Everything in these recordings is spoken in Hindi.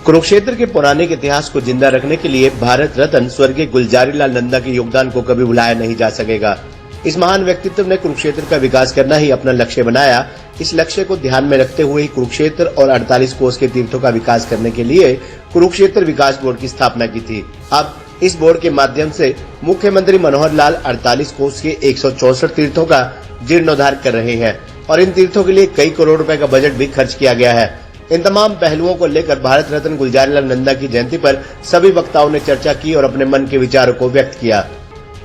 कुरुक्षेत्र के पौराणिक इतिहास को जिंदा रखने के लिए भारत रत्न स्वर्गीय गुलजारी लाल नंदा के योगदान को कभी भुलाया नहीं जा सकेगा। इस महान व्यक्तित्व ने कुरुक्षेत्र का विकास करना ही अपना लक्ष्य बनाया। इस लक्ष्य को ध्यान में रखते हुए ही कुरुक्षेत्र और 48 कोस के तीर्थों का विकास करने के लिए कुरुक्षेत्र विकास बोर्ड की स्थापना की थी। अब इस बोर्ड के माध्यम से मुख्यमंत्री मनोहर लाल 48 कोस के 164 तीर्थों का जीर्णोद्धार कर रहे हैं और इन तीर्थों के लिए कई करोड़ रुपए का बजट भी खर्च किया गया है। इन तमाम पहलुओं को लेकर भारत रत्न गुलजारी लाल नंदा की जयंती पर सभी वक्ताओं ने चर्चा की और अपने मन के विचारों को व्यक्त किया।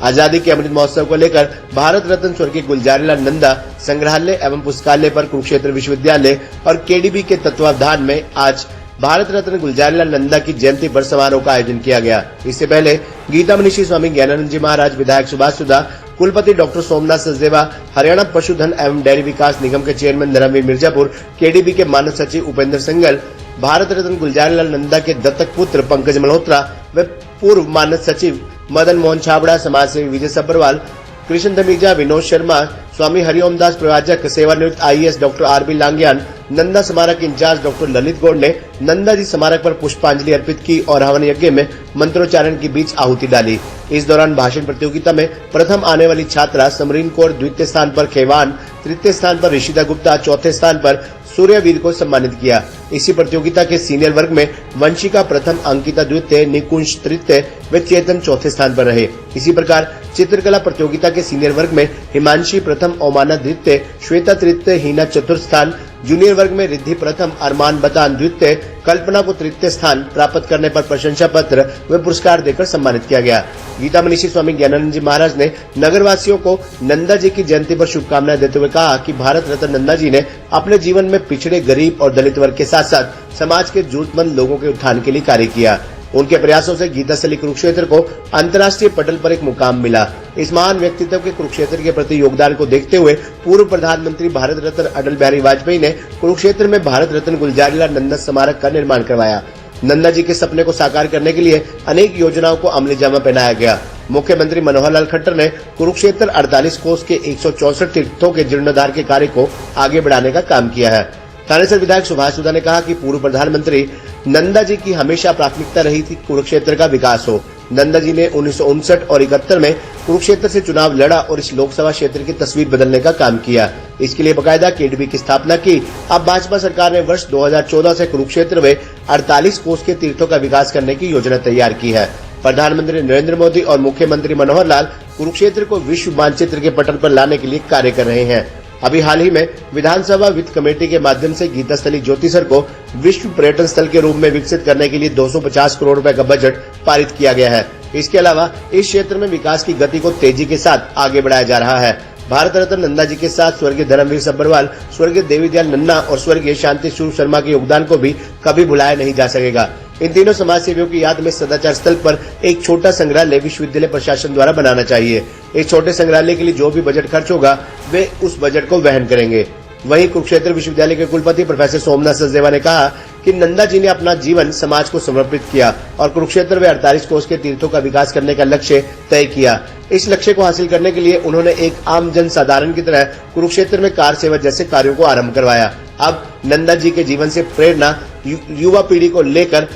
आजादी के अमृत महोत्सव को लेकर भारत रत्न स्वर्गीय गुलजारी लाल नंदा संग्रहालय एवं पुस्तकालय पर कुरुक्षेत्र विश्वविद्यालय और केडीबी के तत्वावधान में आज भारत रत्न गुलजारी लाल नंदा की जयंती पर समारोह का आयोजन किया गया। इससे पहले गीता मनीषी स्वामी ज्ञानानंद जी महाराज, विधायक सुभाष सुधा, कुलपति डॉक्टर सोमनाथ सचदेवा, हरियाणा पशुधन एवं डेयरी विकास निगम के चेयरमैन धर्मवीर मिर्जापुर, केडीबी के मानद सचिव उपेंद्र सिंघल, भारत रत्न गुलजारी लाल नंदा के दत्तक पुत्र पंकज मल्होत्रा व पूर्व मानद सचिव मदन मोहन छाबड़ा, समाजसेवी विजय सब्बरवाल, कृष्ण धमीजा, विनोद शर्मा, स्वामी हरिओम दास प्रवाचक, सेवानिवृत्त IAS डॉक्टर RB लांगियान, नंदा स्मारक इंचार्ज डॉक्टर ललित गौड़ ने नंदा जी स्मारक पर पुष्पांजलि अर्पित की और हवन यज्ञ में मंत्रोच्चारण के बीच आहुति डाली। इस दौरान भाषण प्रतियोगिता में प्रथम आने वाली छात्रा समरीन कौर, द्वितीय स्थान पर खेवान, तृतीय स्थान पर ऋषिता गुप्ता, चौथे स्थान पर सूर्यवीर को सम्मानित किया। इसी प्रतियोगिता के सीनियर वर्ग में वंशिका प्रथम, अंकिता द्वितीय, निकुंज तृतीय व चेतन चौथे स्थान पर रहे। इसी प्रकार चित्रकला प्रतियोगिता के सीनियर वर्ग में हिमांशी प्रथम, ओमाना द्वितीय, श्वेता तृतीय, हीना चतुर्थ स्थान, जूनियर वर्ग में रिद्धि प्रथम, अरमान बतान द्वितीय, कल्पना को तृतीय स्थान प्राप्त करने पर प्रशंसा पत्र व पुरस्कार देकर सम्मानित किया गया। गीता मनीषी स्वामी ज्ञानानंद जी महाराज ने नगरवासियों को नंदा जी की जयंती पर शुभकामनाएं देते हुए कहा कि भारत रत्न नंदा जी ने अपने जीवन में पिछड़े, गरीब और दलित वर्ग के साथ साथ समाज के जरूरतमंद लोगों के उत्थान के लिए कार्य किया। उनके प्रयासों से गीतास्थली कुरुक्षेत्र को अंतर्राष्ट्रीय पटल पर एक मुकाम मिला। इस महान व्यक्तित्व के कुरुक्षेत्र के प्रति योगदान को देखते हुए पूर्व प्रधानमंत्री भारत रत्न अटल बिहारी वाजपेयी ने कुरुक्षेत्र में भारत रत्न गुलजारी लाल नंदा स्मारक का निर्माण करवाया। नंदा जी के सपने को साकार करने के लिए अनेक योजनाओं को अमलीजामा पहनाया गया। मुख्यमंत्री मनोहर लाल खट्टर ने कुरुक्षेत्र 48 कोस के 164 तीर्थों के जीर्णोद्धार के कार्य को आगे बढ़ाने का काम किया है। थानेसर विधायक सुभाष सुधा ने कहा कि पूर्व प्रधानमंत्री नंदा जी की हमेशा प्राथमिकता रही थी कुरुक्षेत्र का विकास हो। नंदा जी ने 1959 और 71 में कुरुक्षेत्र से चुनाव लड़ा और इस लोकसभा क्षेत्र की तस्वीर बदलने का काम किया। इसके लिए बकायदा केडीबी की स्थापना की। अब भाजपा सरकार ने वर्ष 2014 से कुरुक्षेत्र में 48 कोस के तीर्थों का विकास करने की योजना तैयार की है। प्रधानमंत्री नरेंद्र मोदी और मुख्यमंत्री मनोहर लाल कुरुक्षेत्र को विश्व मानचित्र के पटल पर लाने के लिए कार्य कर रहे हैं। अभी हाल ही में विधानसभा वित्त कमेटी के माध्यम से गीतास्थली ज्योतिसर को विश्व पर्यटन स्थल के रूप में विकसित करने के लिए 250 करोड़ रुपए का बजट पारित किया गया है। इसके अलावा इस क्षेत्र में विकास की गति को तेजी के साथ आगे बढ़ाया जा रहा है। भारत रत्न नंदा जी के साथ स्वर्गीय धर्मवीर सब्बरवाल, स्वर्गीय देवीदयाल नन्ना और स्वर्गीय शांति स्वरूप शर्मा के योगदान को भी कभी भुलाया नहीं जा सकेगा। इन तीनों समाजसेवियों की याद में सदाचार स्थल पर एक छोटा संग्रहालय विश्वविद्यालय प्रशासन द्वारा बनाना चाहिए। इस छोटे संग्रहालय के लिए जो भी बजट खर्च होगा वे उस बजट को वहन करेंगे। वहीं कुरुक्षेत्र विश्वविद्यालय के कुलपति प्रोफेसर सोमनाथ सचदेवा ने कहा कि नंदा जी ने अपना जीवन समाज को समर्पित किया और कुरुक्षेत्र में 48 कोस के तीर्थों का विकास करने का लक्ष्य तय किया। इस लक्ष्य को हासिल करने के लिए उन्होंने एक आम जन साधारण की तरह कुरुक्षेत्र में कार सेवा जैसे कार्यों को आरंभ करवाया। अब नंदा जी के जीवन से प्रेरणा युवा पीढ़ी को लेकर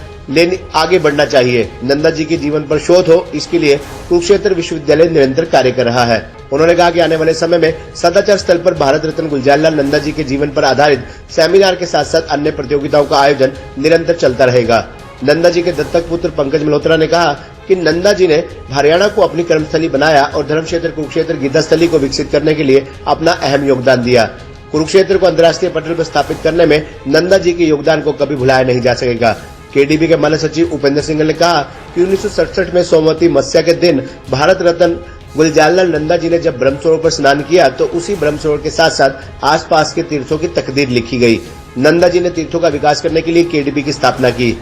आगे बढ़ना चाहिए। नंदा जी के जीवन पर शोध हो, इसके लिए कुरुक्षेत्र विश्वविद्यालय निरंतर कार्य कर रहा है। उन्होंने कहा कि आने वाले समय में सदाचार स्थल पर भारत रत्न गुलजारी लाल नंदा जी के जीवन पर आधारित सेमिनार के साथ साथ अन्य प्रतियोगिताओं का आयोजन निरंतर चलता रहेगा। नंदा जी के दत्तक पुत्र पंकज मल्होत्रा ने कहा कि नंदा जी ने हरियाणा को अपनी कर्मस्थली बनाया और धर्म क्षेत्र कुरुक्षेत्र गीतास्थली को विकसित करने के लिए अपना अहम योगदान दिया। कुरुक्षेत्र को अंतर्राष्ट्रीय पटल पर स्थापित करने में नंदा जी के योगदान को कभी भुलाया नहीं जा सकेगा। केडीबी के मानद सचिव उपेंद्र सिंघल ने कहा कि 1967 में सोमवती मत्स्य के दिन भारत रत्न गुलजारी लाल नंदा जी ने जब ब्रह्म सरोवर पर स्नान किया तो उसी ब्रह्म सरोवर के साथ साथ आसपास के तीर्थों की तकदीर लिखी गई। नंदा जी ने तीर्थों का विकास करने के लिए केडीबी की स्थापना की।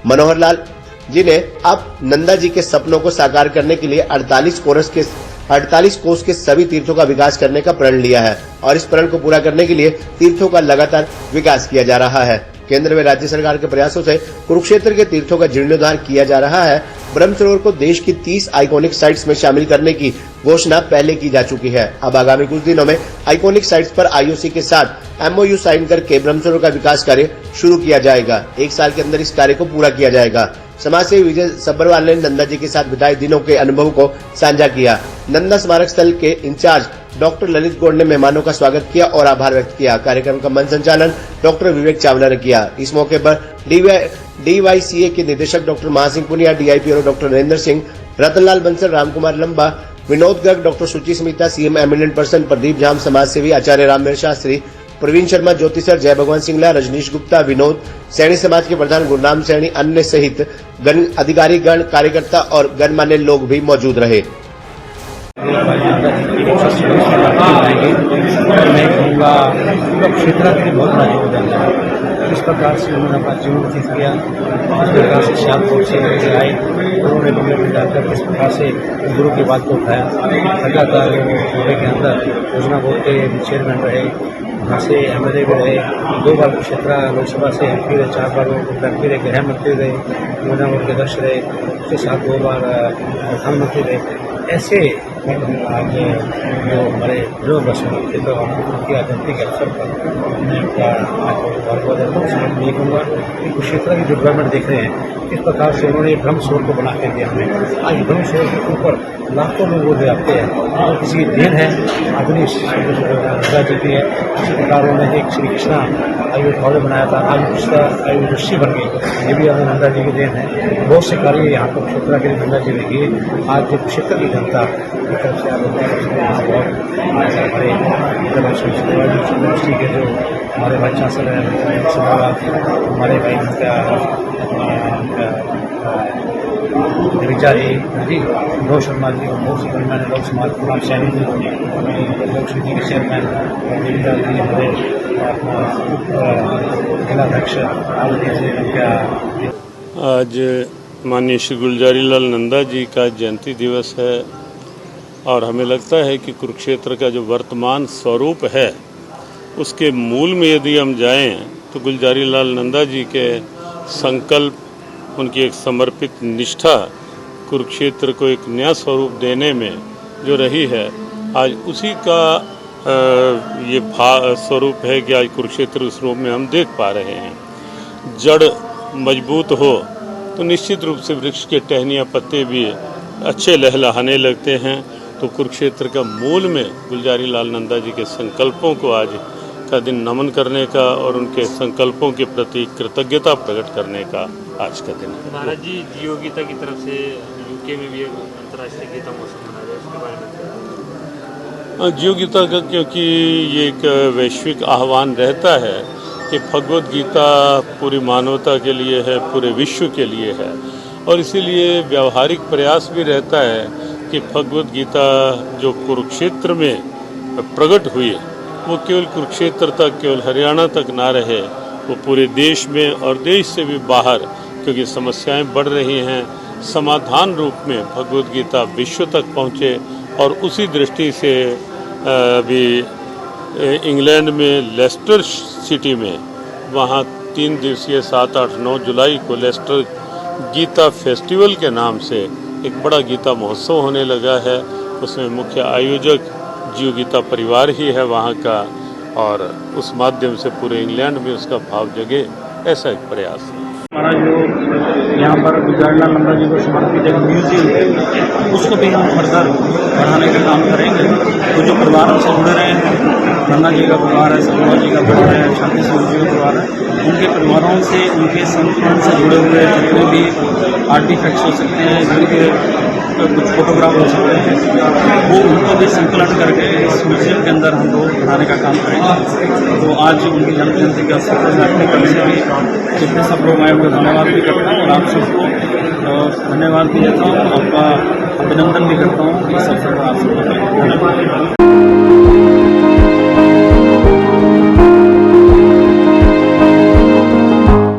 मनोहर लाल जी ने अब नंदा जी के सपनों को साकार करने के लिए 48 कोस के सभी तीर्थों का विकास करने का प्रण लिया है और इस प्रण को पूरा करने के लिए तीर्थों का लगातार विकास किया जा रहा है। केंद्र व राज्य सरकार के प्रयासों से कुरुक्षेत्र के तीर्थों का जीर्णोद्धार किया जा रहा है। ब्रह्म सरोवर को देश की 30 आइकॉनिक साइट्स में शामिल करने की घोषणा पहले की जा चुकी है। अब आगामी कुछ दिनों में आइकॉनिक साइट्स पर IOC के साथ MOU साइन करके ब्रह्मसरोवर का विकास कार्य शुरू किया जाएगा। 1 साल के अंदर इस कार्य को पूरा किया जाएगा। समाजसेवी विजय सब्बरवाल ने नंदा जी के साथ बिताए दिनों के अनुभव को साझा किया। नंदा स्मारक स्थल के इंचार्ज डॉक्टर ललित गौड़ ने मेहमानों का स्वागत किया और आभार व्यक्त किया। कार्यक्रम का मंच संचालन डॉक्टर विवेक चावला ने किया। इस मौके पर DYCA के निदेशक doctor Maha Singh Punia, DIPO doctor Narendra Singh, Ratanlal Bansal, Ramkumar लंबा, विनोद गर्ग, डॉक्टर सुचि Smita, CM eminent person Pradeep झाम, समाज सेवी आचार्य रामवीर शास्त्री, प्रवीण शर्मा, ज्योति सर, जय भगवान सिंगला, रजनीश गुप्ता, विनोद, सैनी समाज के प्रधान गुरनाम सैनी, अन्य सहित अधिकारी गण, कार्यकर्ता और गणमान्य लोग भी मौजूद रहे। मैं कहूँगा क्षेत्र के बहुत बड़ा योगदान है। इस प्रकार से उन्होंने अपना जीवन व्यतीत किया, इस प्रकार से सियालकोट से आए, उन्होंने बंगले में जाकर किस प्रकार से गुरु की बात को उठाया। लगातार सूबे के अंदर योजना बोर्ड के चेयरमैन रहे, वहाँ से MLA भी रहे, 2 बार क्षेत्र लोकसभा से MP रहे, 4 बार MP रहे, गृह मंत्री रहे, योजना बोर्ड के अध्यक्ष रहे, उसके साथ 2 बार प्रधानमंत्री रहे। ऐसे आज जो हमारे जो क्षेत्र की आजादी के अवसर पर मैं ये कहूँगा कि कुछ क्षेत्र की जो डेवलपमेंट देख रहे हैं, किस प्रकार से उन्होंने ब्रह्मसरोवर को बना के दिया हमें। आज ब्रह्मसरोवर के ऊपर लाखों लोग वो जाते हैं और किसी की देन है आधुनिक गंगा जी की है। इसी प्रकार उन्होंने एक श्री कृष्णा आयुर्वेद कॉलेज बनाया था, आज उसका यूनिवर्सिटी बन गई, ये भी हमें गंगा जी की देन है। बहुत से कार्य यहाँ पर क्षेत्र के लिए गंगा जी लगी। आज जो क्षेत्र की जनता की तरफ से यूनिवर्सिटी के जो हमारे भाई चांसलर हैं, हमारे भाई गिरिजा जी, मनोज शर्मा जी, बहुत से गणमान्य लोग समाज गुलाम सैनी जी, लोक समिति के चेयरमैन गिरिजा जी, हमारे जिलाध्यक्ष आज माननीय श्री गुलजारी लाल नंदा जी का जयंती दिवस है और हमें लगता है कि कुरुक्षेत्र का जो वर्तमान स्वरूप है उसके मूल में यदि हम जाएं तो गुलजारी लाल नंदा जी के संकल्प, उनकी एक समर्पित निष्ठा कुरुक्षेत्र को एक नया स्वरूप देने में जो रही है, आज उसी का ये स्वरूप है कि आज कुरुक्षेत्र उस रूप में हम देख पा रहे हैं। जड़ मजबूत हो तो निश्चित रूप से वृक्ष के टहनियाँ पत्ते भी अच्छे लहलहाने लगते हैं। तो कुरुक्षेत्र का मूल में गुलजारी लाल नंदा जी के संकल्पों को आज का दिन नमन करने का और उनके संकल्पों के प्रति कृतज्ञता प्रकट करने का आज का दिन है। महाराज जी, जियो गीता की तरफ से UK में भी एक अंतर्राष्ट्रीय गीता महोत्सव मनाया जाए, उसके बारे में। जियो गीता का क्योंकि ये एक वैश्विक आह्वान रहता है कि भगवद गीता पूरी मानवता के लिए है, पूरे विश्व के लिए है और इसीलिए व्यावहारिक प्रयास भी रहता है कि भगवद गीता जो कुरुक्षेत्र में प्रकट हुई वो केवल कुरुक्षेत्र तक, केवल हरियाणा तक ना रहे, वो पूरे देश में और देश से भी बाहर, क्योंकि समस्याएं बढ़ रही हैं, समाधान रूप में भगवद गीता विश्व तक पहुँचे। और उसी दृष्टि से अभी इंग्लैंड में लेस्टर सिटी में वहाँ 3 दिवसीय 7, 8, 9 जुलाई को लेस्टर गीता फेस्टिवल के नाम से एक बड़ा गीता महोत्सव होने लगा है। उसमें मुख्य आयोजक जियो गीता परिवार ही है वहाँ का और उस माध्यम से पूरे इंग्लैंड में उसका भाव जगे, ऐसा एक प्रयास है। हमारा जो यहाँ पर गुलजारी लाल नंदा जी को समर्पित एक म्यूजियम है, उसको भी हम फर्दर बढ़ाने का काम करेंगे। तो जो परिवारों से जुड़े रहे हैं, नंदा जी का परिवार है, सलवा जी का परिवार है, शांति सिंह जी का परिवार है, उनके परिवारों से, उनके संगठन से जुड़े हुए जितने भी आर्टिफैक्ट्स हो सकते हैं, जिनके कुछ फोटोग्राफ हो सकते हैं, वो उनको भी संकलन करके इस म्यूजियम के अंदर हम लोग बनाने का काम करेंगे। तो आज उनकी जन्म जयंती के अवसर पर मैं अपनी तरफ से भी जितने सब लोग आए उनको धन्यवाद भी करता हूँ और आप सबको धन्यवाद भी देता हूँ, आपका अभिनंदन भी करता हूँ इस अवसर पर आप सबको धन्यवाद।